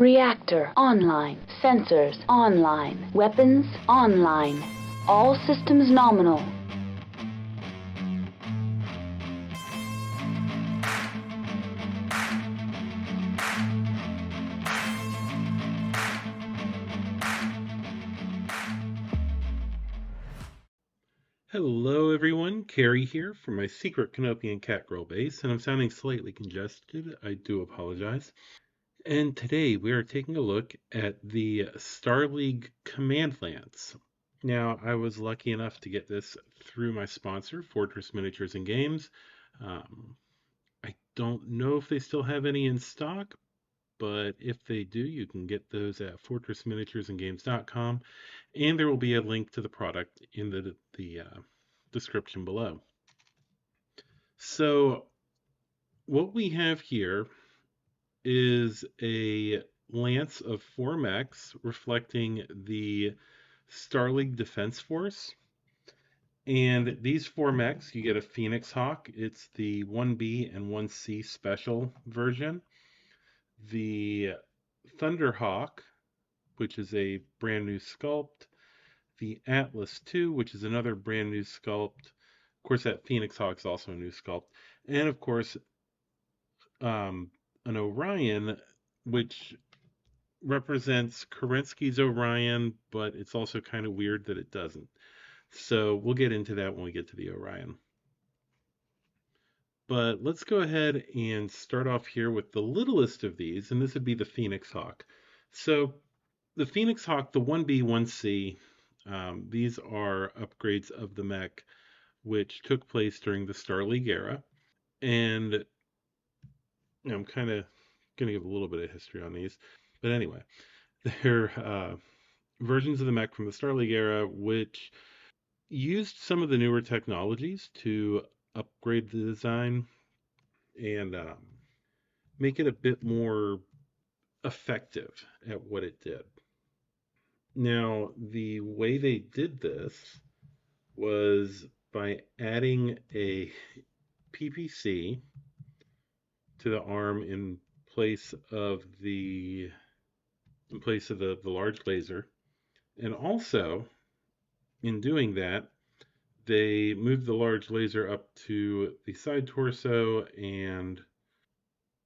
Reactor online. Sensors online. Weapons online. All systems nominal. Hello everyone, Carrie here from my secret Canopian Catgirl base, and I'm sounding slightly congested. I do apologize. And today we are taking a look at the Star League Command Lance. Now, I was lucky enough to get this through my sponsor, Fortress Miniatures and Games. I don't know if they still have any in stock, but if they do, you can get those at fortressminiaturesandgames.com, and there will be a link to the product in the description below. So what we have here is a lance of 4 mechs reflecting the Star League Defense Force. And these 4 mechs, you get a Phoenix Hawk. It's the 1B and 1C special version. The Thunderhawk, which is a brand new sculpt. The Atlas II, which is another brand new sculpt. Of course, that Phoenix Hawk is also a new sculpt. And of course, an Orion, which represents Kerensky's Orion, but it's also kind of weird that it doesn't. So we'll get into that when we get to the Orion. But let's go ahead and start off here with the littlest of these, and this would be the Phoenix Hawk. So the Phoenix Hawk, the 1B, 1C, these are upgrades of the mech which took place during the Star League era. And I'm kind of going to give a little bit of history on these. But anyway, they're versions of the mech from the Star League era which used some of the newer technologies to upgrade the design and make it a bit more effective at what it did. Now, the way they did this was by adding a PPC to the arm in place of the large laser, and also in doing that, they moved the large laser up to the side torso, and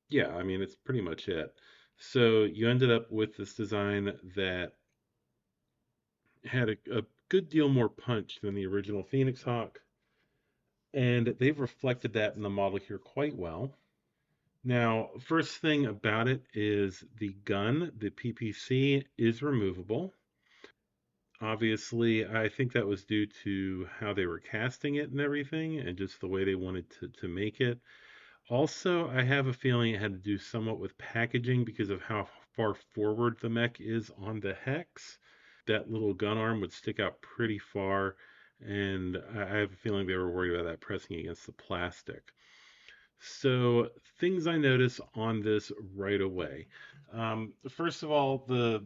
yeah, I mean, it's pretty much it. So you ended up with this design that had a good deal more punch than the original Phoenix Hawk, and they've reflected that in the model here quite well. Now, first thing about it is the gun, the PPC, is removable. Obviously, I think that was due to how they were casting it and everything, and just the way they wanted to make it. Also, I have a feeling it had to do somewhat with packaging because of how far forward the mech is on the hex. That little gun arm would stick out pretty far, and I have a feeling they were worried about that pressing against the plastic. So, things I notice on this right away. First of all, the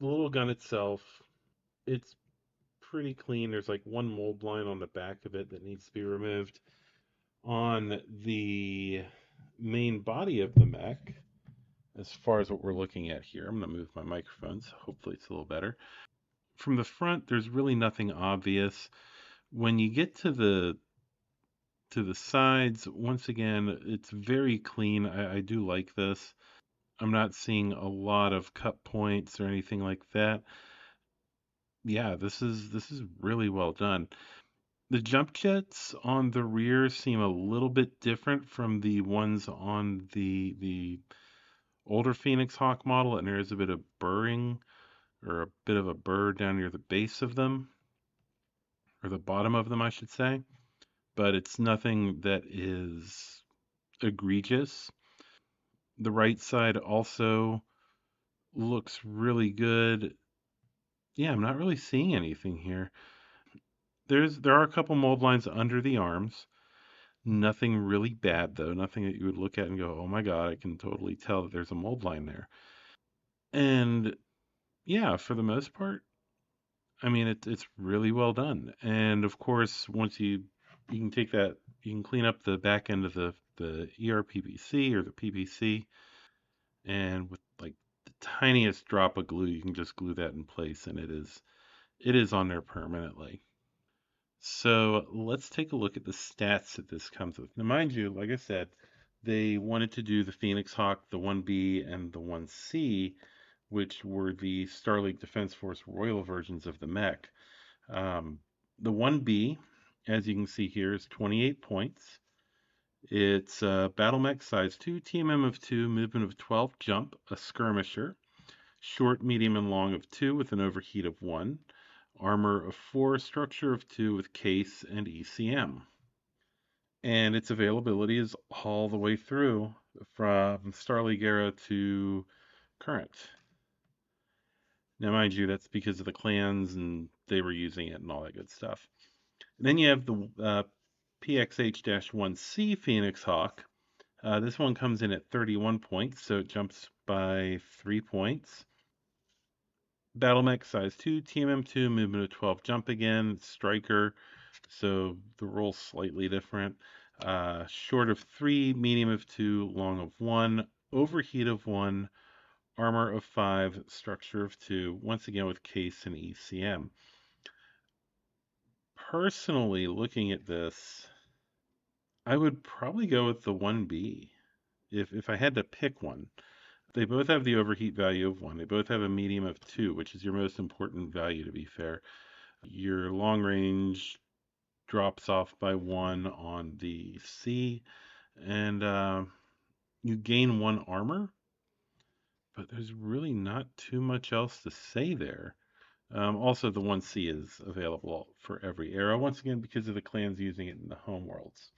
little gun itself, it's pretty clean. There's like one mold line on the back of it that needs to be removed. On the main body of the mech, as far as what we're looking at here, I'm going to move my microphones. Hopefully it's a little better. From the front, there's really nothing obvious. When you get to the sides, once again, it's very clean. I do like this. I'm not seeing a lot of cut points or anything like that. Yeah, this is really well done. The jump jets on the rear seem a little bit different from the ones on the older Phoenix Hawk model, and there is a bit of burring, or a bit of a burr down near the base of them, or the bottom of them, I should say. But it's nothing that is egregious. The right side also looks really good. Yeah, I'm not really seeing anything here. There are a couple mold lines under the arms. Nothing really bad though. Nothing that you would look at and go, "Oh my God, I can totally tell that there's a mold line there." And yeah, for the most part, I mean it's really well done. And of course, once you can take that, you can clean up the back end of the ERPPC or the PPC, and with like tiniest drop of glue, you can just glue that in place, and it is on there permanently. So let's take a look at the stats that this comes with. Now, mind you, like I said, they wanted to do the Phoenix Hawk, the 1B, and the 1C, which were the Starlink Defense Force Royal versions of the mech. The 1B, as you can see here, is 28 points. It's Battle Mech size 2, TMM of 2, movement of 12, jump, a skirmisher, short, medium, and long of 2 with an overheat of 1, armor of 4, structure of 2 with case and ECM. And its availability is all the way through from Starleague era to current. Now, mind you, that's because of the clans and they were using it and all that good stuff. And then you have the PXH-1C Phoenix Hawk. This one comes in at 31 points, so it jumps by 3 points. Battle Mech size 2, TMM2, movement of 12, jump again, striker, so the roll's slightly different. Short of 3, medium of 2, long of 1, overheat of 1, armor of 5, structure of 2, once again with case and ECM. Personally, looking at this, I would probably go with the 1B if I had to pick one. They both have the overheat value of 1. They both have a medium of 2, which is your most important value, to be fair. Your long range drops off by 1 on the C, and you gain 1 armor, but there's really not too much else to say there. Also, the 1C is available for every era, once again, because of the clans using it in the homeworlds.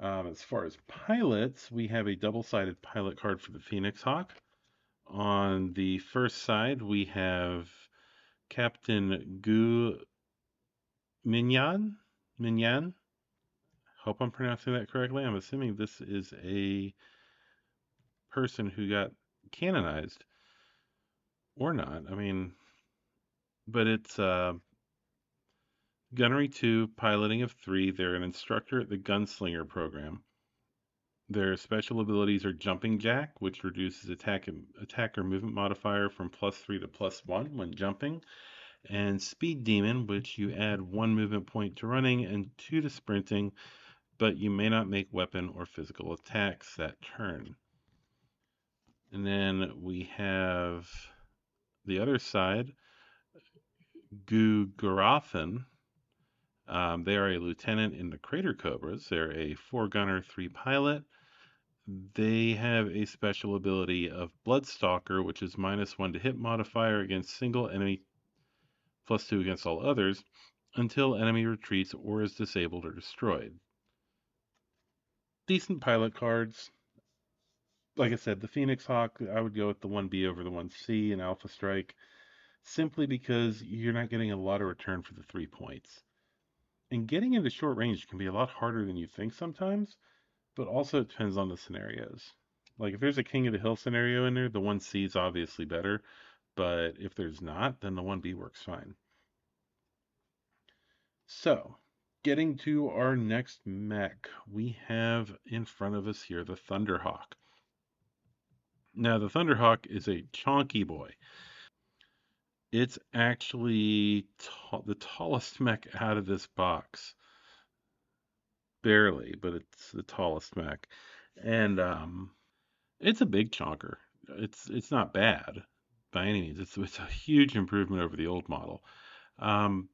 As far as pilots, we have a double-sided pilot card for the Phoenix Hawk. On the first side, we have Captain Gu Minyan. Minyan. Hope I'm pronouncing that correctly. I'm assuming this is a person who got canonized or not. I mean, but it's Gunnery 2, piloting of 3. They're an instructor at the Gunslinger program. Their special abilities are Jumping Jack, which reduces attacker movement modifier from +3 to +1 when jumping, and Speed Demon, which you add 1 movement point to running and 2 to sprinting, but you may not make weapon or physical attacks that turn. And then we have the other side, Gu Garathan. They are a lieutenant in the Crater Cobras. They're a 4-gunner, 3 pilot. They have a special ability of Bloodstalker, which is -1 to hit modifier against single enemy, +2 against all others, until enemy retreats or is disabled or destroyed. Decent pilot cards. Like I said, the Phoenix Hawk, I would go with the 1B over the 1C and Alpha Strike, simply because you're not getting a lot of return for the 3 points. And getting into short range can be a lot harder than you think sometimes, but also it depends on the scenarios. Like if there's a King of the Hill scenario in there, the 1C is obviously better, but if there's not, then the 1B works fine. So, getting to our next mech, we have in front of us here the Thunderhawk. Now, the Thunderhawk is a chonky boy. It's actually the tallest mech out of this box. Barely, but it's the tallest mech. And it's a big chonker. It's not bad by any means. It's a huge improvement over the old model.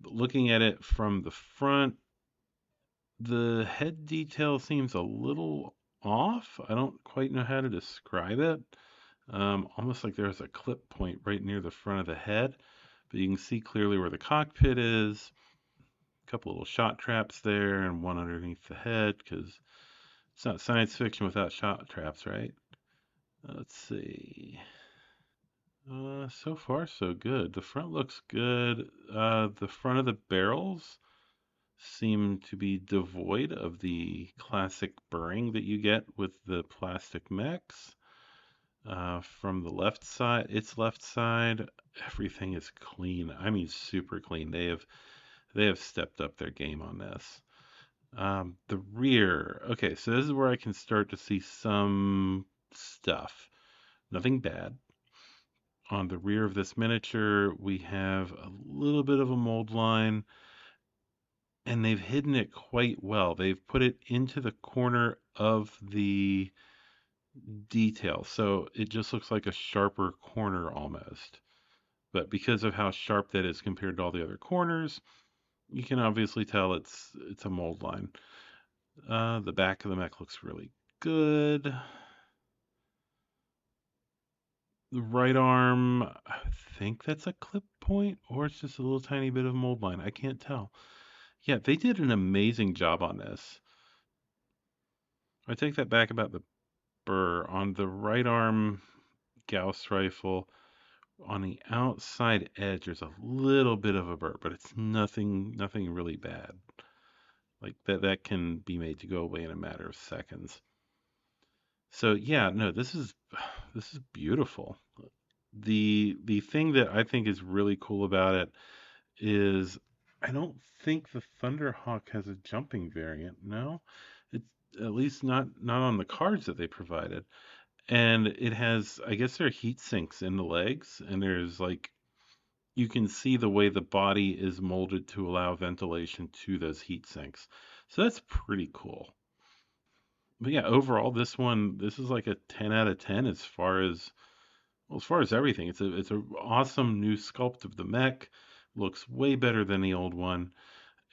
Looking at it from the front, the head detail seems a little off. I don't quite know how to describe it. Almost like there's a clip point right near the front of the head, but you can see clearly where the cockpit is. A couple little shot traps there and one underneath the head, because it's not science fiction without shot traps, right? Let's see. So far, so good. The front looks good. The front of the barrels seem to be devoid of the classic burring that you get with the plastic mechs. From the left side, everything is clean. I mean, super clean. They have stepped up their game on this. The rear. Okay, so this is where I can start to see some stuff. Nothing bad. On the rear of this miniature, we have a little bit of a mold line, and they've hidden it quite well. They've put it into the corner of the detail, so it just looks like a sharper corner almost. But because of how sharp that is compared to all the other corners, you can obviously tell it's a mold line. The back of the mech looks really good. The right arm, I think that's a clip point, or it's just a little tiny bit of mold line. I can't tell. Yeah, they did an amazing job on this. I take that back about the burr. On the right arm Gauss rifle, on the outside edge, there's a little bit of a burr, but it's nothing really bad. Like that can be made to go away in a matter of seconds. So yeah, no, this is beautiful. The thing that I think is really cool about it is I don't think the Thunderhawk has a jumping variant. No, it's at least not on the cards that they provided. And it has, I guess there are heat sinks in the legs, and there's like you can see the way the body is molded to allow ventilation to those heat sinks. So that's pretty cool. But yeah, overall, this is like a 10 out of 10 as far as well, as far as everything. It's a awesome new sculpt of the mech. Looks way better than the old one.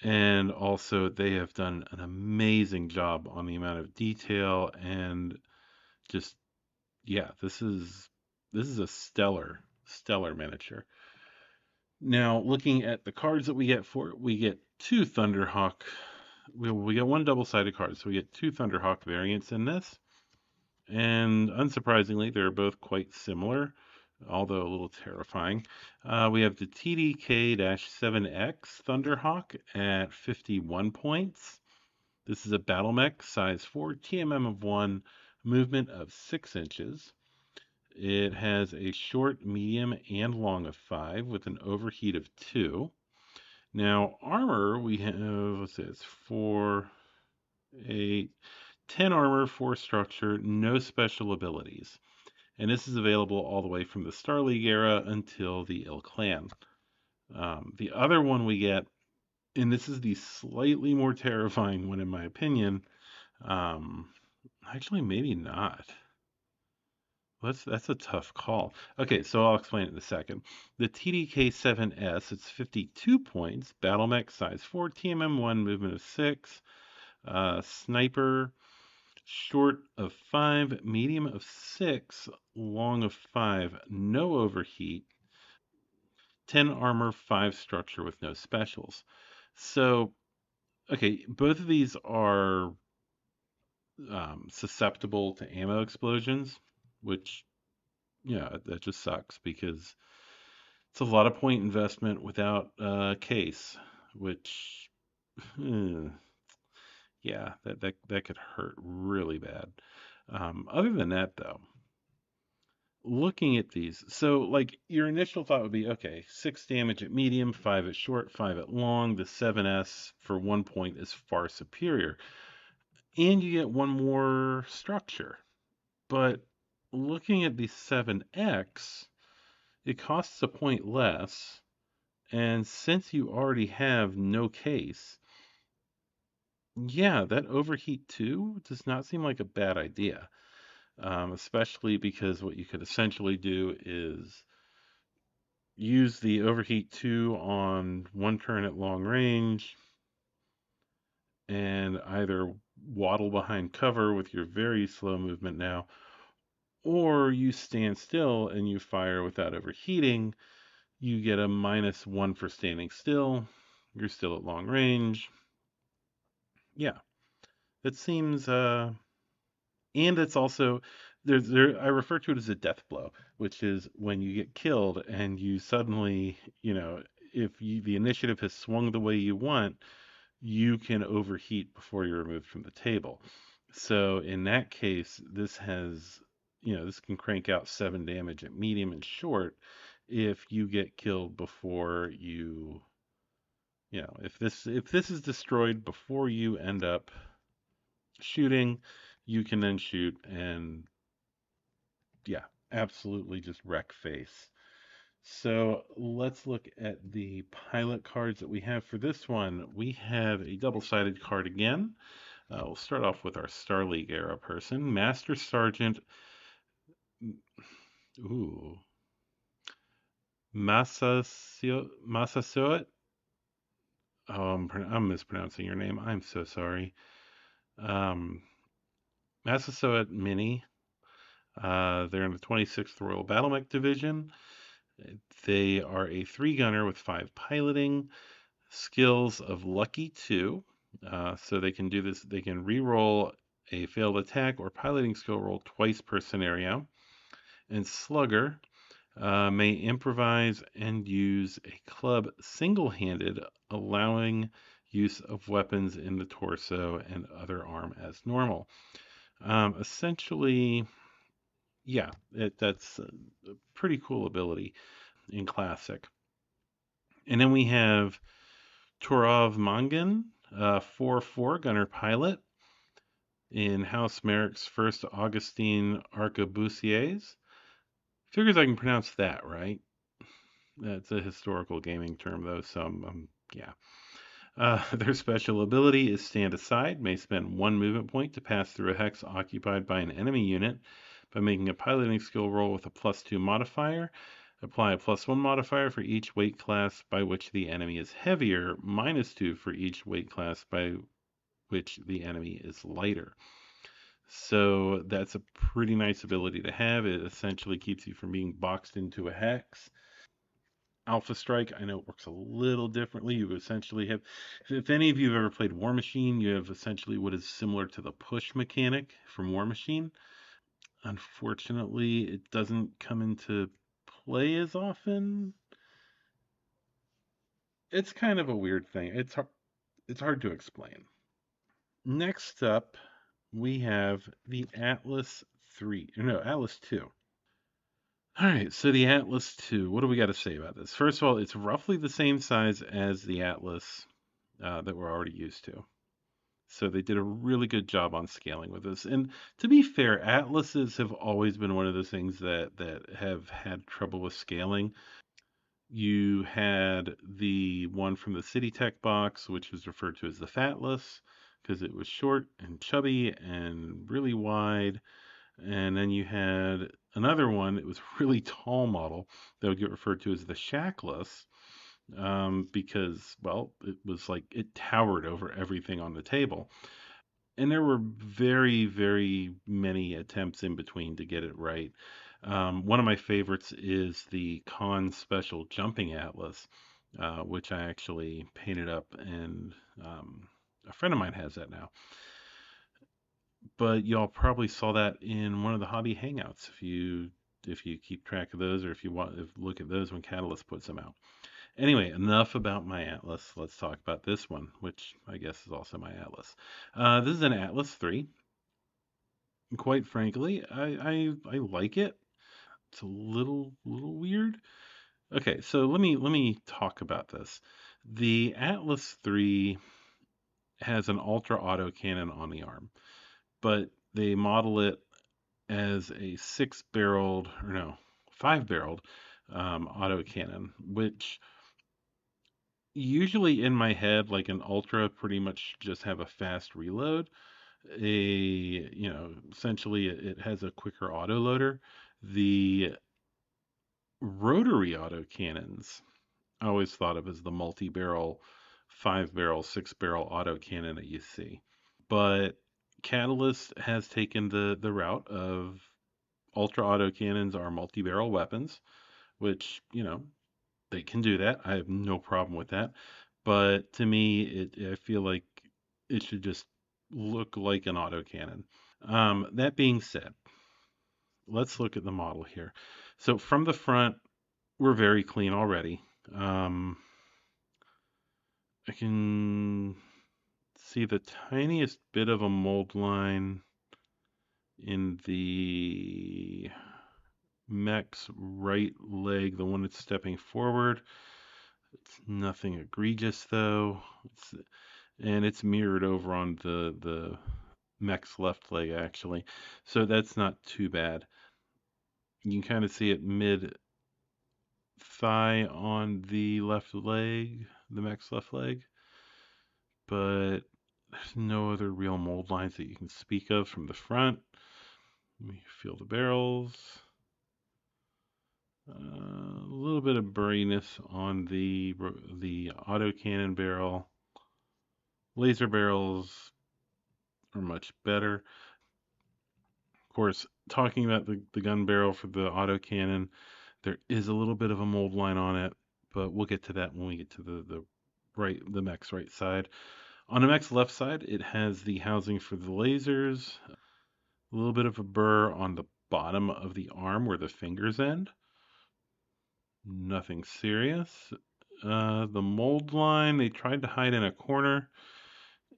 And also they have done an amazing job on the amount of detail and just yeah, this is a stellar miniature. Now, looking at the cards that we get for it, we get two Thunderhawk. We get one double-sided card, so we get two Thunderhawk variants in this. And unsurprisingly, they're both quite similar, although a little terrifying. We have the TDK-7X Thunderhawk at 51 points. This is a battle mech, size 4, TMM of 1, movement of 6 inches. It has a short, medium, and long of 5 with an overheat of 2. Now, armor, we have, let's see, it's 4, 8, 10 armor, 4 structure, no special abilities. And this is available all the way from the Star League era until the Ill Clan. The other one we get, and this is the slightly more terrifying one in my opinion, actually maybe not. That's a tough call. Okay, so I'll explain it in a second. The TDK-7S, it's 52 points, battle mech size 4, TMM1, movement of 6, sniper, short of 5, medium of 6, long of 5, no overheat, 10 armor, 5 structure with no specials. So, okay, both of these are susceptible to ammo explosions, which yeah, that just sucks because it's a lot of point investment without a case, which eh, yeah, that could hurt really bad. Other than that, though, looking at these, so like your initial thought would be okay, 6 damage at medium, 5 at short, 5 at long. The 7S for 1 point is far superior, and you get one more structure. But looking at the 7X, it costs a point less, and since you already have no case, yeah, that overheat too does not seem like a bad idea. Especially because what you could essentially do is use the overheat 2 on one turn at long range and either waddle behind cover with your very slow movement now, or you stand still and you fire without overheating. You get a -1 for standing still. You're still at long range. Yeah, that seems and it's also there I refer to it as a death blow, which is when you get killed and you suddenly, if the initiative has swung the way you want, you can overheat before you're removed from the table. So in that case, this can crank out 7 damage at medium and short if you get killed before if this is destroyed before you end up shooting, you can then shoot and yeah, absolutely just wreck face. So let's look at the pilot cards that we have for this one. We have a double-sided card again. We'll start off with our Star League era person, Master Sergeant. Ooh, Massasoit. Oh, I'm mispronouncing your name. I'm so sorry. Um, Massasoit Mini. They're in the 26th Royal Battlemech Division. They are a 3-gunner with 5 piloting, skills of Lucky 2. So they can do this, they can re-roll a failed attack or piloting skill roll twice per scenario. And Slugger may improvise and use a club single-handed, allowing use of weapons in the torso and other arm as normal. Essentially, yeah, that's a pretty cool ability in Classic. And then we have Turov Mangan, 4-4 gunner pilot in House Merrick's first Augustine Arquebusiers. Figures I can pronounce that right. That's a historical gaming term, though, so yeah. Their special ability is Stand Aside, may spend 1 movement point to pass through a hex occupied by an enemy unit by making a piloting skill roll with a +2 modifier. Apply a +1 modifier for each weight class by which the enemy is heavier, -2 for each weight class by which the enemy is lighter. So that's a pretty nice ability to have. It essentially keeps you from being boxed into a hex. Alpha Strike, I know it works a little differently. You essentially have, if any of you have ever played War Machine, you have essentially what is similar to the push mechanic from War Machine. Unfortunately, it doesn't come into play as often. It's kind of a weird thing. It's hard to explain. Next up, we have the Atlas 3, no, Atlas 2. All right, so the Atlas 2, what do we got to say about this? First of all, it's roughly the same size as the Atlas that we're already used to. So they did a really good job on scaling with this. And to be fair, Atlases have always been one of those things that have had trouble with scaling. You had the one from the City Tech box, which was referred to as the Fatless, because it was short and chubby and really wide. And then you had another one, it was really tall model that would get referred to as the Shackless, because, well, it was like it towered over everything on the table. And there were very, very many attempts in between to get it right. One of my favorites is the Con Special Jumping Atlas, which I actually painted up, and a friend of mine has that now. But y'all probably saw that in one of the hobby hangouts if you keep track of those, or if you want to look at those when Catalyst puts them out. Anyway, enough about my Atlas. Let's talk about this one, which I guess is also my Atlas. This is an Atlas 3. Quite frankly, I like it. It's a little weird. Okay, so let me talk about this. The Atlas 3 has an ultra autocannon on the arm, but they model it as a 6-barreled, or no, 5-barreled autocannon, which usually in my head, like an ultra, pretty much just have a fast reload. Essentially it has a quicker autoloader. The rotary autocannons I always thought of as the multi-barrel, 5-barrel, 6-barrel autocannon that you see. But Catalyst has taken the route of ultra autocannons are multi-barrel weapons, which, they can do that. I have no problem with that. But to me, I feel like it should just look like an autocannon. That being said, let's look at the model here. So from the front, we're very clean already. I can see the tiniest bit of a mold line in the mech's right leg, the one that's stepping forward. It's nothing egregious though. It's mirrored over on the mech's left leg actually. So that's not too bad. You can kind of see it mid thigh on the left leg, the mech's left leg, but there's no other real mold lines that you can speak of from the front. Let me feel the barrels. A little bit of burriness on the autocannon barrel. Laser barrels are much better. Of course, talking about the gun barrel for the autocannon, there is a little bit of a mold line on it, but we'll get to that when we get to the mech's right side. On the mech's left side, it has the housing for the lasers, a little bit of a burr on the bottom of the arm where the fingers end. Nothing serious. The mold line, they tried to hide in a corner.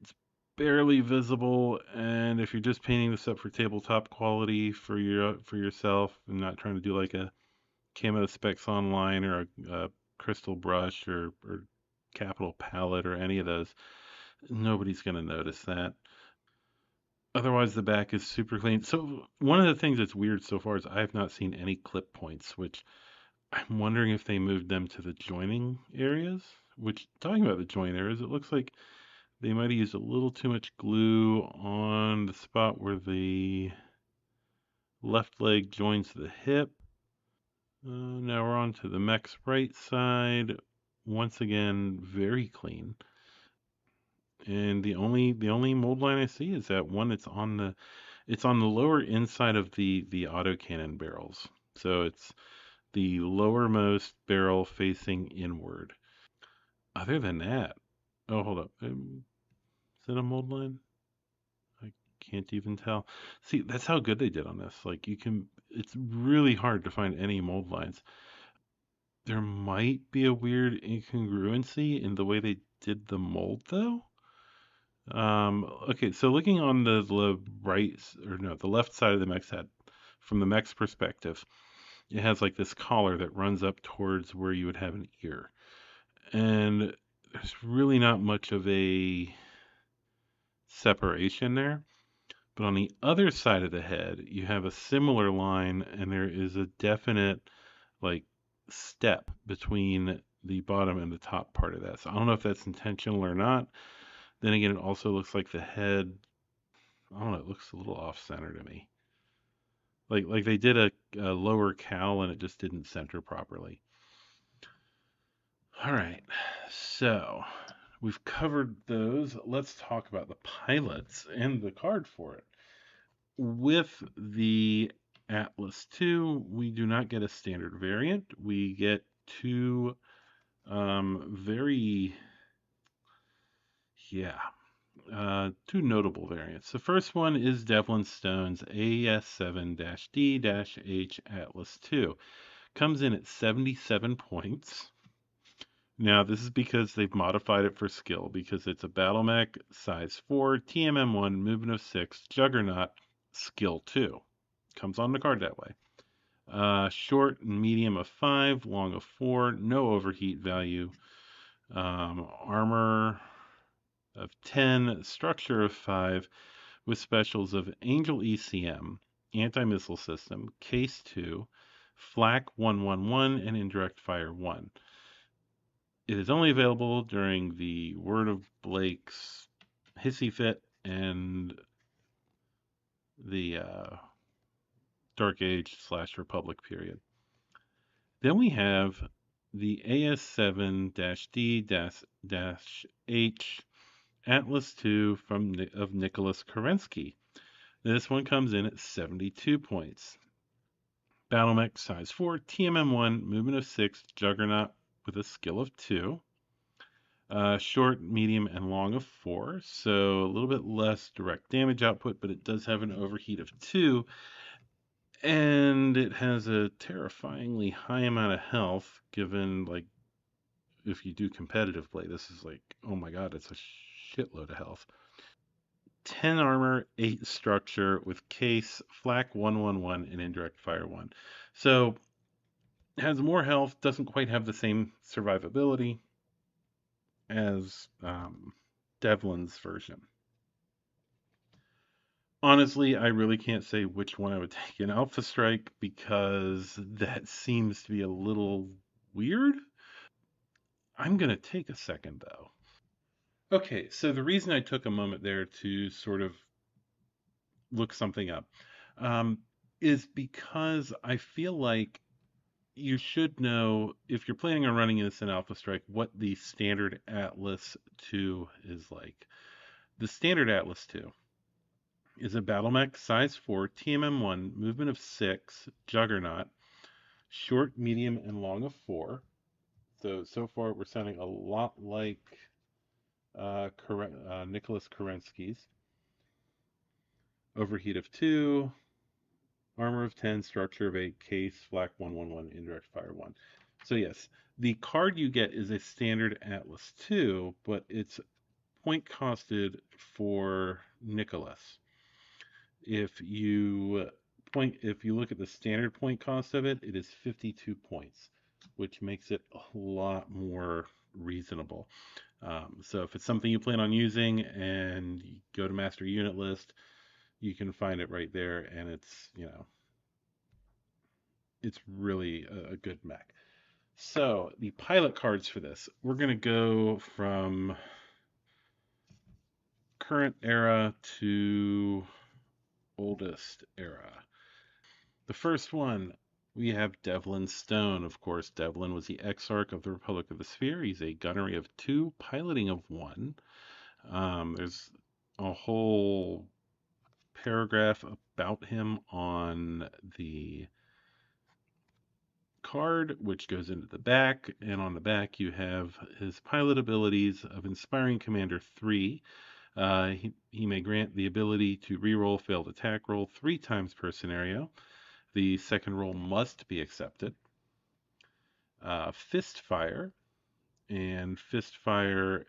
It's barely visible, and if you're just painting this up for tabletop quality for yourself and not trying to do like a camo specs online or a crystal brush or capital palette or any of those, nobody's going to notice that. Otherwise, the back is super clean. So one of the things that's weird so far is I have not seen any clip points, which I'm wondering if they moved them to the joining areas. Which, talking about the joint areas, it looks like they might have used a little too much glue on the spot where the left leg joins the hip. Now we're on to the mech's right side. Once again, very clean. And the only mold line I see is that one that's on the lower inside of the autocannon barrels. So it's the lowermost barrel facing inward. Other than that, oh, hold up. Is that a mold line? I can't even tell. See, that's how good they did on this. Like it's really hard to find any mold lines. There might be a weird incongruency in the way they did the mold, though. Okay, so looking on the right, or no, the left side of the mech's head, from the mech's perspective, it has like this collar that runs up towards where you would have an ear. And there's really not much of a separation there. But on the other side of the head, you have a similar line, and there is a definite like step between the bottom and the top part of that. So I don't know if that's intentional or not. Then again, it also looks like the head, I don't know, it looks a little off center to me. Like they did a lower cowl and it just didn't center properly. All right, so we've covered those. Let's talk about the pilots and the card for it. With the Atlas II, we do not get a standard variant. We get two very, yeah, two notable variants. The first one is Devlin Stone's AS7-D-H Atlas II. Comes in at 77 points. Now, this is because they've modified it for skill, because it's a battle mech, size 4, TMM1, movement of 6, Juggernaut, skill 2. Comes on the card that way. Short and medium of 5, long of 4, no overheat value. Armor of 10, structure of 5, with specials of Angel ECM, anti-missile system, case 2, flak 111, and indirect fire 1. It is only available during the Word of Blake's Hissy Fit and the Dark Age / Republic period. Then we have the AS7-D-H Atlas II of Nicholas Kerensky. This one comes in at 72 points. Battle mech size 4, TMM1, movement of 6, Juggernaut with a skill of 2. Short, medium, and long of 4, so a little bit less direct damage output, but it does have an overheat of 2, and it has a terrifyingly high amount of health, given, like, if you do competitive play, this is like, oh my god, it's a shitload of health. 10 armor, 8 structure, with case, flak 111, and indirect fire 1. So, has more health, doesn't quite have the same survivability as Devlin's version. Honestly, I really can't say which one I would take in Alpha Strike because that seems to be a little weird. I'm going to take a second though. Okay, so the reason I took a moment there to sort of look something up um, is because I feel like you should know, if you're planning on running this in Alpha Strike, what the standard Atlas 2 is like. The standard Atlas 2 is a battle mech size 4, TMM1, movement of 6, Juggernaut, short, medium, and long of 4. So far we're sounding a lot like Nicholas Kerensky's. Overheat of 2, armor of 10, structure of 8, case, flak 111, indirect fire 1. So yes, the card you get is a standard Atlas 2, but it's point costed for Nicholas. If you look at the standard point cost of it, it is 52 points, which makes it a lot more reasonable. So if it's something you plan on using and you go to master unit list, you can find it right there, and it's really a good mech. So the pilot cards for this, we're going to go from current era to oldest era. The first one, we have Devlin Stone. Of course, Devlin was the Exarch of the Republic of the Sphere. He's a gunnery of 2, piloting of 1. There's a whole paragraph about him on the card, which goes into the back, and on the back you have his pilot abilities of Inspiring Commander 3. He may grant the ability to reroll failed attack roll 3 times per scenario. The second roll must be accepted. Fist Fire, and Fist Fire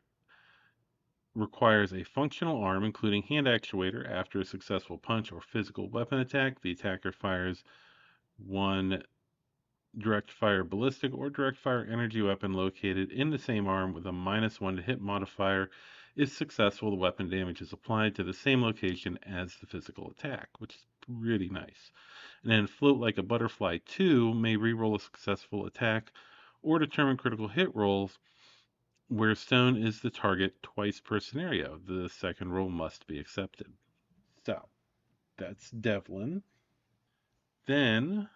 requires a functional arm, including hand actuator. After a successful punch or physical weapon attack, the attacker fires 1 direct fire ballistic or direct fire energy weapon located in the same arm with a -1 to hit modifier. If successful, the weapon damage is applied to the same location as the physical attack, which is pretty nice. And then Float Like a Butterfly 2 may reroll a successful attack or determine critical hit rolls where stone is the target twice per scenario. The second roll must be accepted. So that's Devlin. Then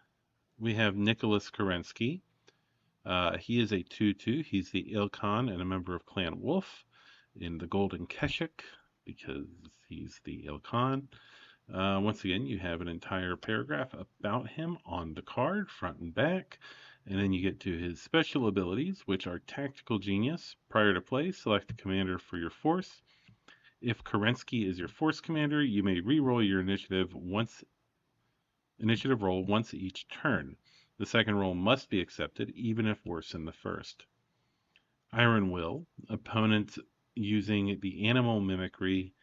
we have Nicholas Kerensky. He is a 2/2. He's the Ilkhan and a member of Clan Wolf in the Golden Keshik because he's the Ilkhan. Once again, you have an entire paragraph about him on the card, front and back. And then you get to his special abilities, which are Tactical Genius. Prior to play, select a commander for your force. If Kerensky is your force commander, you may re-roll your initiative roll once each turn. The second roll must be accepted, even if worse than the first. Iron Will, opponents using the animal mimicry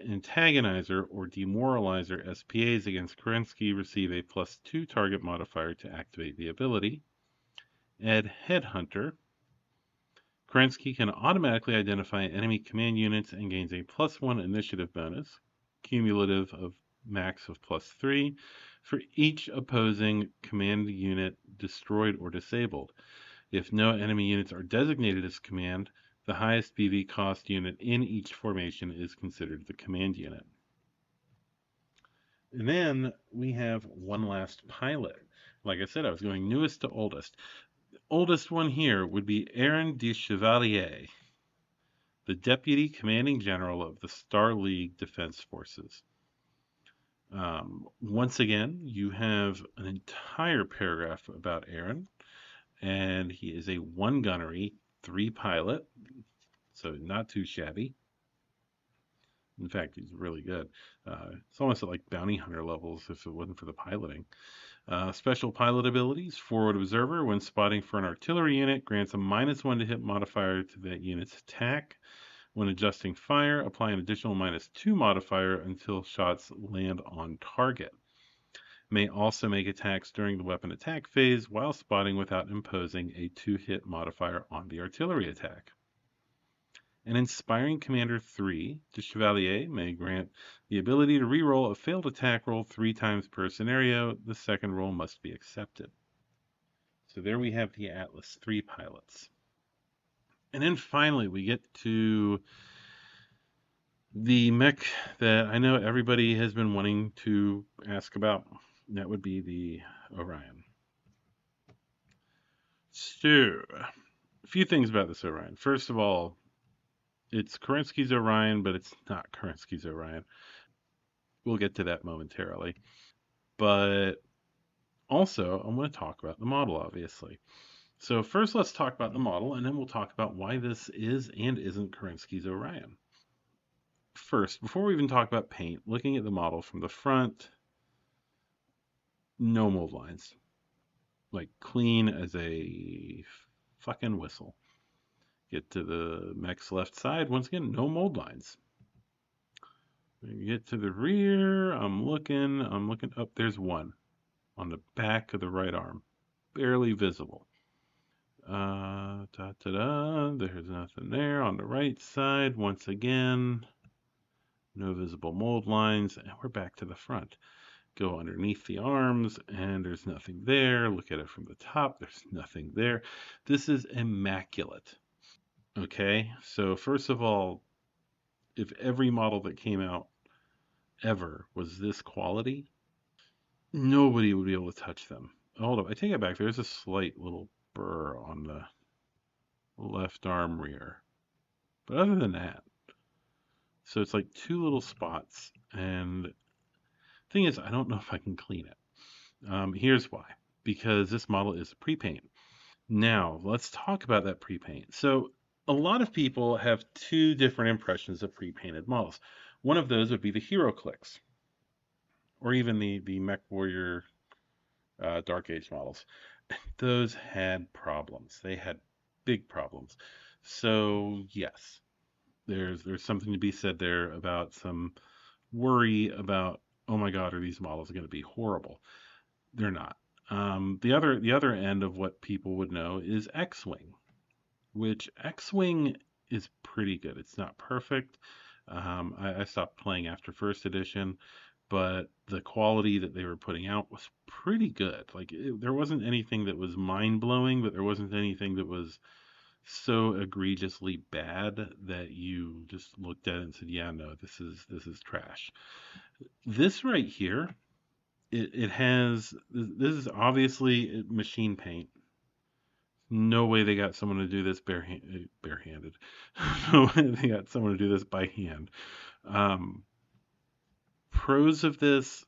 antagonizer or demoralizer SPAs against Kerensky receive a +2 target modifier to activate the ability. Add Headhunter. Kerensky can automatically identify enemy command units and gains a +1 initiative bonus, cumulative of max of +3, for each opposing command unit destroyed or disabled. If no enemy units are designated as command, the highest BV cost unit in each formation is considered the command unit. And then we have one last pilot. Like I said, I was going newest to oldest. The oldest one here would be Aaron de Chevalier, the Deputy Commanding General of the Star League Defense Forces. Once again, you have an entire paragraph about Aaron, and he is a 1 gunnery, 3 pilot, so not too shabby. In fact, he's really good. It's almost at like bounty hunter levels if it wasn't for the piloting. Special pilot abilities. Forward Observer, when spotting for an artillery unit, grants a -1 to hit modifier to that unit's attack. When adjusting fire, apply an additional -2 modifier until shots land on target. May also make attacks during the weapon attack phase while spotting without imposing a 2-hit modifier on the artillery attack. An Inspiring Commander 3 to Chevalier may grant the ability to reroll a failed attack roll 3 times per scenario. The second roll must be accepted. So there we have the Atlas 3 pilots. And then finally we get to the mech that I know everybody has been wanting to ask about. That would be the Orion. So, a few things about this Orion. First of all, it's Kerensky's Orion, but it's not Kerensky's Orion. We'll get to that momentarily. But also, I'm going to talk about the model, obviously. So first, let's talk about the model, and then we'll talk about why this is and isn't Kerensky's Orion. First, before we even talk about paint, looking at the model from the front, no mold lines. Like clean as a fucking whistle. Get to the mech's left side, once again, no mold lines. Get to the rear, I'm looking up, there's one on the back of the right arm, barely visible. There's nothing there. On the right side, once again, no visible mold lines, and we're back to the front. Go underneath the arms, and there's nothing there. Look at it from the top, there's nothing there. This is immaculate. Okay, so first of all, if every model that came out ever was this quality, nobody would be able to touch them. Hold up, I take it back. There's a slight little burr on the left arm rear. But other than that, so it's like 2 little spots. And thing is, I don't know if I can clean it. Here's why. Because this model is a pre-paint. Now, let's talk about that pre-paint. So a lot of people have 2 different impressions of pre-painted models. One of those would be the HeroClix, or even the Mech Warrior Dark Age models. Those had problems. They had big problems. So yes, there's something to be said there about some worry about, oh my God, are these models going to be horrible? They're not. The other end of what people would know is X-Wing, which X-Wing is pretty good. It's not perfect. I stopped playing after first edition, but the quality that they were putting out was pretty good. Like there wasn't anything that was mind-blowing, but there wasn't anything that was so egregiously bad that you just looked at it and said, "Yeah, no, this is trash." This right here, it has this is obviously machine paint. No way they got someone to do this barehanded. No way they got someone to do this by hand. Um, Pros of this,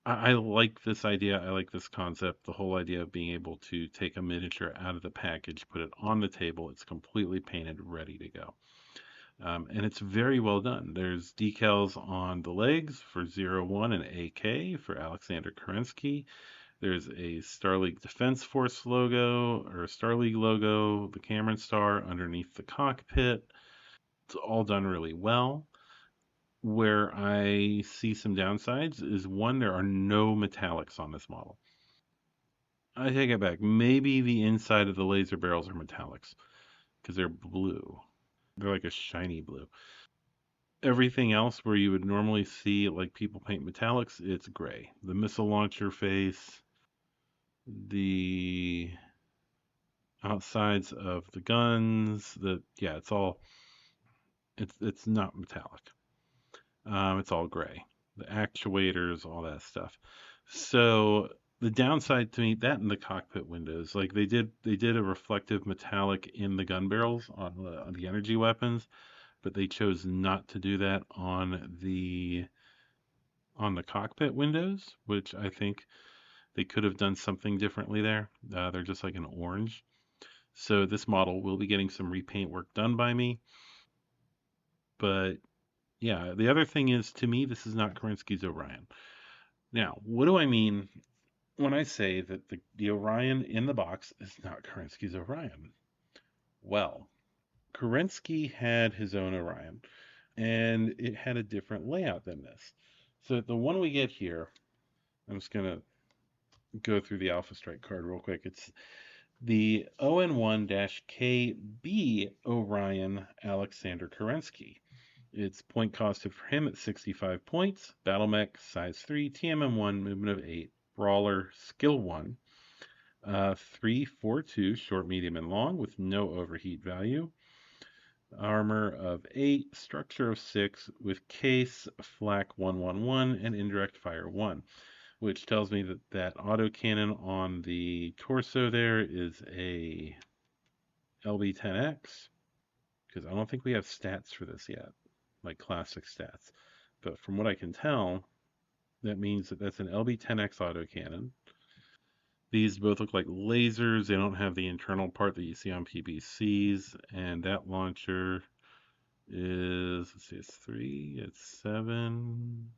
I like this idea. I like this concept. The whole idea of being able to take a miniature out of the package, put it on the table. It's completely painted, ready to go. And it's very well done. There's decals on the legs for 01 and AK for Alexander Kerensky. There's a Star League Defense Force logo or a Star League logo, the Cameron Star underneath the cockpit. It's all done really well. Where I see some downsides is one, there are no metallics on this model. I take it back. Maybe the inside of the laser barrels are metallics because they're blue. They're like a shiny blue. Everything else where you would normally see like people paint metallics, it's gray. The missile launcher face, the outsides of the guns, it's not metallic. It's all gray. The actuators, all that stuff. So the downside to me, that and the cockpit windows, like they did a reflective metallic in the gun barrels on the energy weapons, but they chose not to do that on the cockpit windows, which I think they could have done something differently there. They're just like an orange. So this model will be getting some repaint work done by me. But yeah, the other thing is, to me, this is not Kerensky's Orion. Now, what do I mean when I say that the Orion in the box is not Kerensky's Orion? Well, Kerensky had his own Orion, and it had a different layout than this. So the one we get here, I'm just going to go through the Alpha Strike card real quick. The ON1-KB Orion Alexander Kerensky. Its point cost for him at 65 points. Battle Mech, size 3, TMM1, movement of 8, Brawler, skill 1. 342, short, medium, and long, with no overheat value. Armor of 8, structure of 6, with case, flak 111, and indirect fire 1. Which tells me that that autocannon on the torso there is a LB10X, because I don't think we have stats for this yet, like classic stats. But from what I can tell, that means that that's an LB10X autocannon. These both look like lasers. They don't have the internal part that you see on PBCs. And that launcher is, let's see, it's 3, it's 7.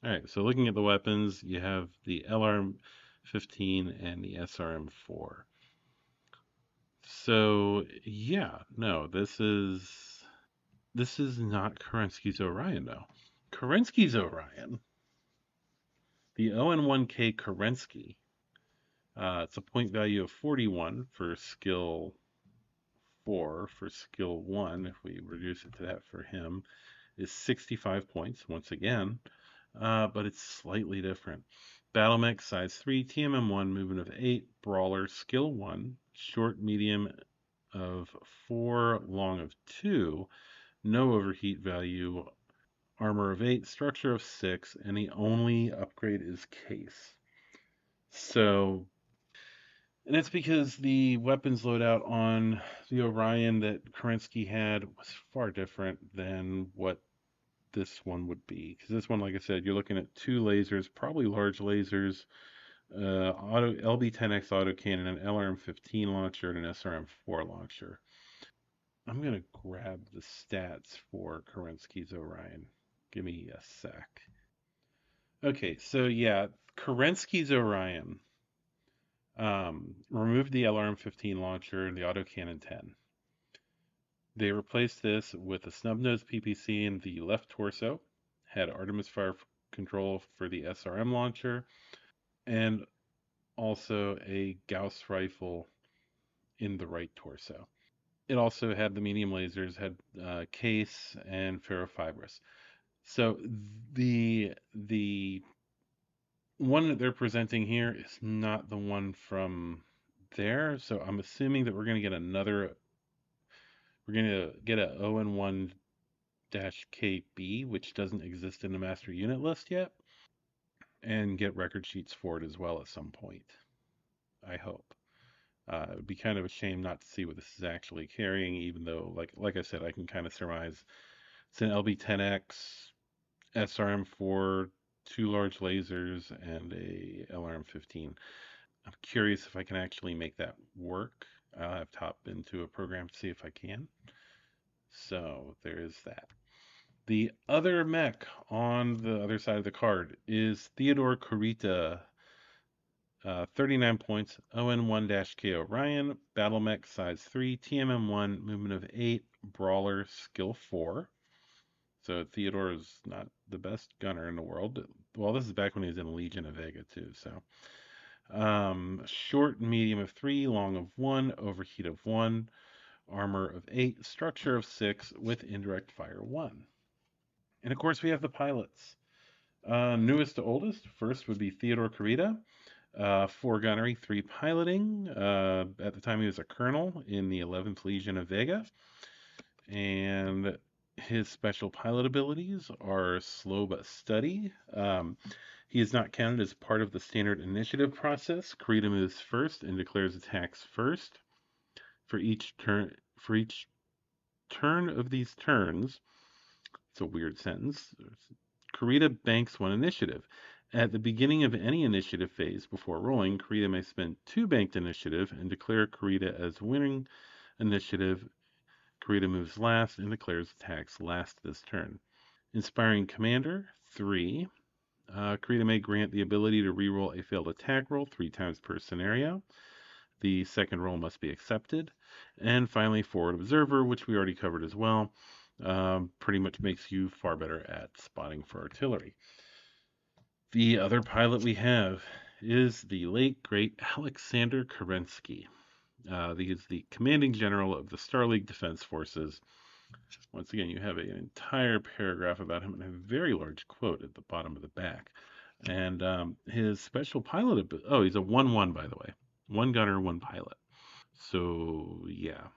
All right, so looking at the weapons, you have the LRM-15 and the SRM-4. So, yeah, no, this is not Kerensky's Orion, though. Kerensky's Orion, the ON1K Kerensky, it's a point value of 41 for skill 4. For skill 1, if we reduce it to that for him, is 65 points, once again, but it's slightly different. Battle Mech, size 3, TMM1, movement of 8, Brawler, skill 1, short, medium of 4, long of 2, no overheat value, armor of 8, structure of 6, and the only upgrade is case. So, and it's because the weapons loadout on the Orion that Kerensky had was far different than what this one would be. Because this one, like I said, you're looking at 2 lasers, probably large lasers, LB10X autocannon, an LRM-15 launcher, and an SRM-4 launcher. I'm going to grab the stats for Kerensky's Orion. Give me a sec. Okay, so yeah, Kerensky's Orion removed the LRM-15 launcher and the autocannon 10. They replaced this with a snub-nose PPC in the left torso, had Artemis fire control for the SRM launcher, and also a Gauss rifle in the right torso. It also had the medium lasers, had case and ferrofibrous. So the one that they're presenting here is not the one from there. So I'm assuming that we're going to get another. We're going to get a ON1-KB, which doesn't exist in the master unit list yet, and get record sheets for it as well at some point. I hope. It would be kind of a shame not to see what this is actually carrying, even though, like I said, I can kind of surmise it's an LB10X, SRM-4, 2 large lasers, and a LRM-15. I'm curious if I can actually make that work. I'll have to hop into a program to see if I can. So there is that. The other mech on the other side of the card is Theodore Kurita, 39 points, ON1-K Orion, Battle Mech, size 3, TMM1, movement of 8, Brawler, skill 4. So Theodore is not the best gunner in the world. Well, this is back when he was in Legion of Vega too. So short and medium of 3, long of 1, overheat of 1, armor of 8, structure of 6, with indirect fire 1. And of course we have the pilots. Newest to oldest, first would be Theodore Kurita. 4 gunnery, 3 piloting. At the time he was a colonel in the 11th Legion of Vega. And his special pilot abilities are slow but steady. He is not counted as part of the standard initiative process. Kurita moves first and declares attacks first. For each turn of these turns, it's a weird sentence, Kurita banks 1 initiative. At the beginning of any initiative phase before rolling, Kurita may spend 2 banked initiative and declare Kurita as winning initiative. Kurita moves last and declares attacks last this turn. Inspiring Commander, 3. Kurita may grant the ability to reroll a failed attack roll 3 times per scenario. The second roll must be accepted. And finally, Forward Observer, which we already covered as well, pretty much makes you far better at spotting for artillery. The other pilot we have is the late, great Alexander Kerensky. He is the commanding general of the Star League Defense Forces. Once again, you have an entire paragraph about him and a very large quote at the bottom of the back. And his special pilot, oh, he's a 1-1, by the way. One gunner, one pilot. So, yeah,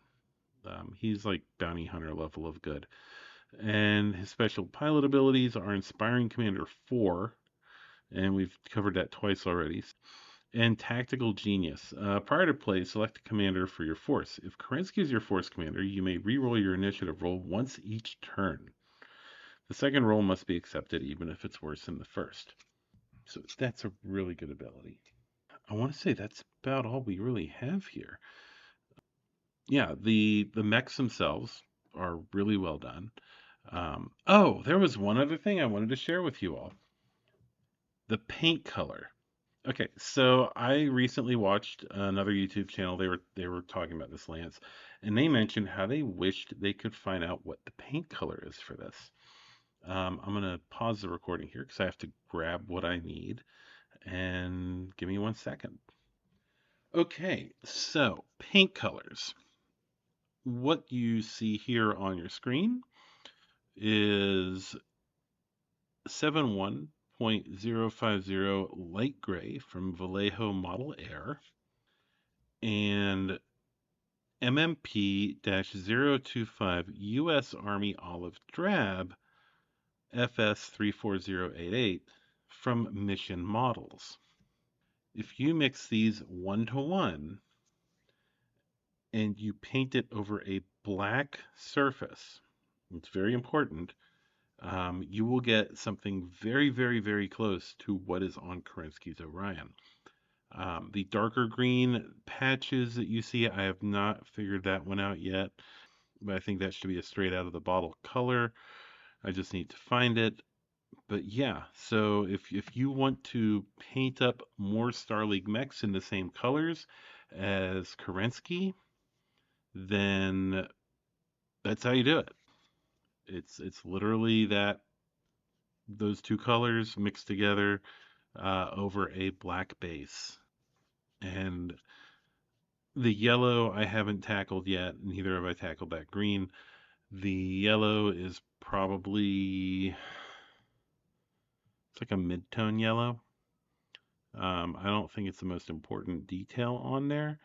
he's like bounty hunter level of good. And his special pilot abilities are Inspiring Commander 4, and we've covered that twice already. And Tactical Genius. Prior to play, select a commander for your force. If Kerensky is your force commander, you may reroll your initiative roll once each turn. The second roll must be accepted, even if it's worse than the first. So that's a really good ability. I want to say that's about all we really have here. Yeah, the mechs themselves are really well done. Oh, there was one other thing I wanted to share with you all. The paint color. Okay, so I recently watched another YouTube channel. They were talking about this lance, and they mentioned how they wished they could find out what the paint color is for this. I'm gonna pause the recording here because I have to grab what I need, and give me 1 second. Okay, so paint colors. What you see here on your screen is 71.050 light gray from Vallejo Model Air and MMP-025 U.S. Army Olive Drab FS34088 from Mission Models. If you mix these 1-to-1 and you paint it over a black surface, it's very important, you will get something very, very, very close to what is on Kerensky's Orion. The darker green patches that you see, I have not figured that one out yet, but I think that should be a straight out of the bottle color. I just need to find it. But yeah, so if you want to paint up more Star League mechs in the same colors as Kerensky, then that's how you do it. It's literally those two colors mixed together over a black base. And the yellow I haven't tackled yet, neither have I tackled that green. The yellow is probably, it's like a mid-tone yellow. I don't think it's the most important detail on there,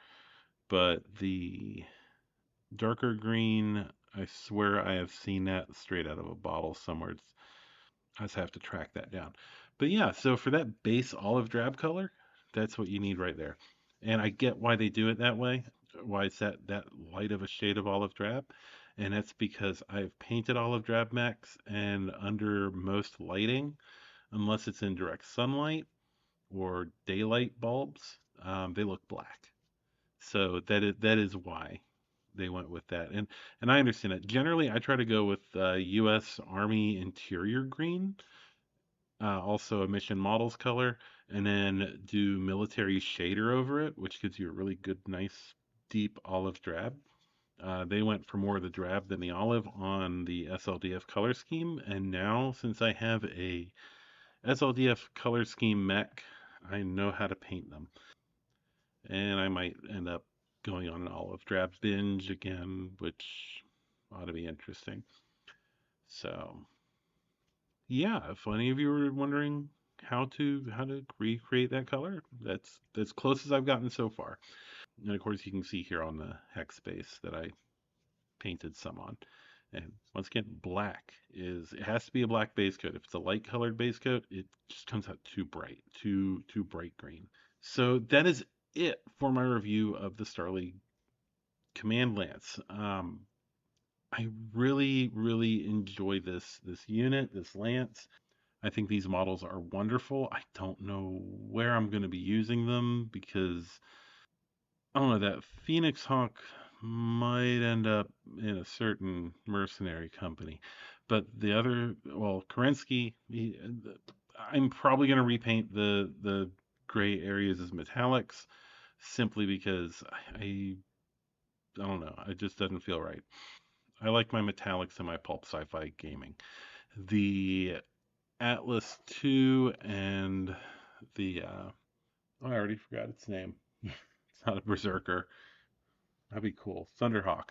but the darker green, I swear I have seen that straight out of a bottle somewhere. I just have to track that down. But yeah, so for that base olive drab color, that's what you need right there. And I get why they do it that way, why it's that light of a shade of olive drab. And that's because I've painted olive drab mechs, and under most lighting, unless it's in direct sunlight or daylight bulbs, they look black. So that is why they went with that. And I understand it. Generally, I try to go with U.S. Army interior green, also a mission models color, and then do military shader over it, which gives you a really good, nice, deep olive drab. They went for more of the drab than the olive on the SLDF color scheme, and now since I have a SLDF color scheme mech, I know how to paint them. And I might end up going on an olive drab binge again, which ought to be interesting. So, yeah, if any of you were wondering how to recreate that color, that's as close as I've gotten so far. And of course, you can see here on the hex space that I painted some on. And once again, it has to be a black base coat. If it's a light colored base coat, it just comes out too bright, too bright green. So that is it for my review of the Star League Command Lance. I really, really enjoy this unit, this Lance. I think these models are wonderful. I don't know where I'm going to be using them because I don't know, that Phoenix Hawk might end up in a certain mercenary company. But the other, well, Kerensky, I'm probably going to repaint the gray areas as metallics simply because I don't know, it just doesn't feel right. I like my metallics in my pulp sci-fi gaming. The Atlas 2 and the Oh, I already forgot its name. It's not a Berserker. That'd be cool. Thunderhawk.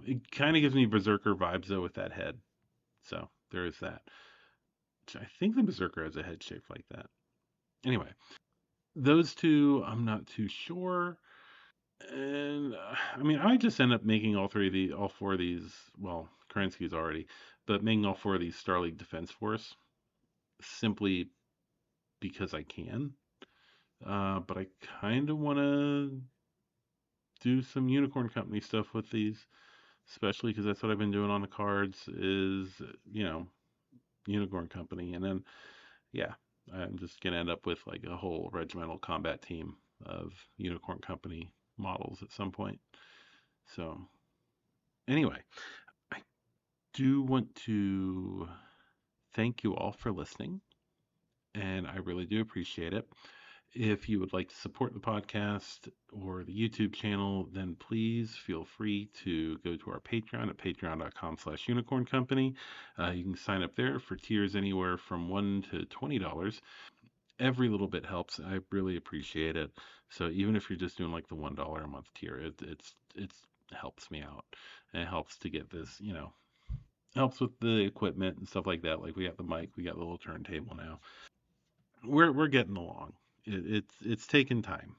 It kind of gives me Berserker vibes though with that head. So there is that. I think the Berserker has a head shaped like that. Anyway, those two, I'm not too sure. And I mean, I just end up making all four of these. Well, Kerensky's already, but making all four of these Star League Defense Force simply because I can. But I kind of want to do some Unicorn Company stuff with these, especially because that's what I've been doing on the cards. Is you know Unicorn Company, and then yeah, I'm just gonna end up with like a whole regimental combat team of Unicorn Company models at some point. So anyway, I do want to thank you all for listening, and I really do appreciate it. If you would like to support the podcast or the YouTube channel, then please feel free to go to our Patreon at patreon.com/unicorn company. You can sign up there for tiers anywhere from $1 to $20. Every little bit helps. I really appreciate it. So even if you're just doing like the $1 a month tier, it's helps me out. And it helps to get this, helps with the equipment and stuff like that. Like we got the mic, we got the little turntable now. We're getting along. It's taken time.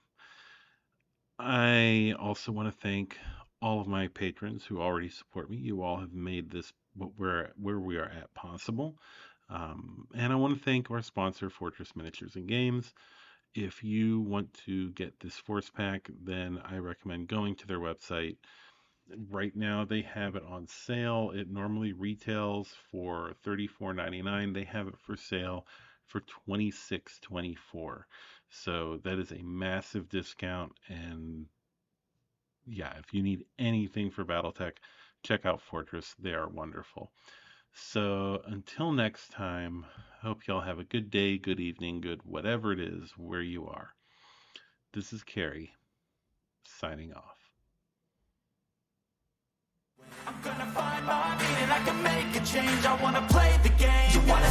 I also want to thank all of my patrons who already support me. You all have made this where we are at possible. And I want to thank our sponsor, Fortress Miniatures and Games. If you want to get this Force Pack, then I recommend going to their website. Right now, they have it on sale. It normally retails for $34.99. They have it for sale for $26.24. So that is a massive discount. And yeah, if you need anything for BattleTech, check out Fortress. They are wonderful. So until next time, hope y'all have a good day, good evening, good whatever it is where you are. This is Carrie, signing off. I'm gonna find my meaning, I can make a change, I wanna play the game. You wanna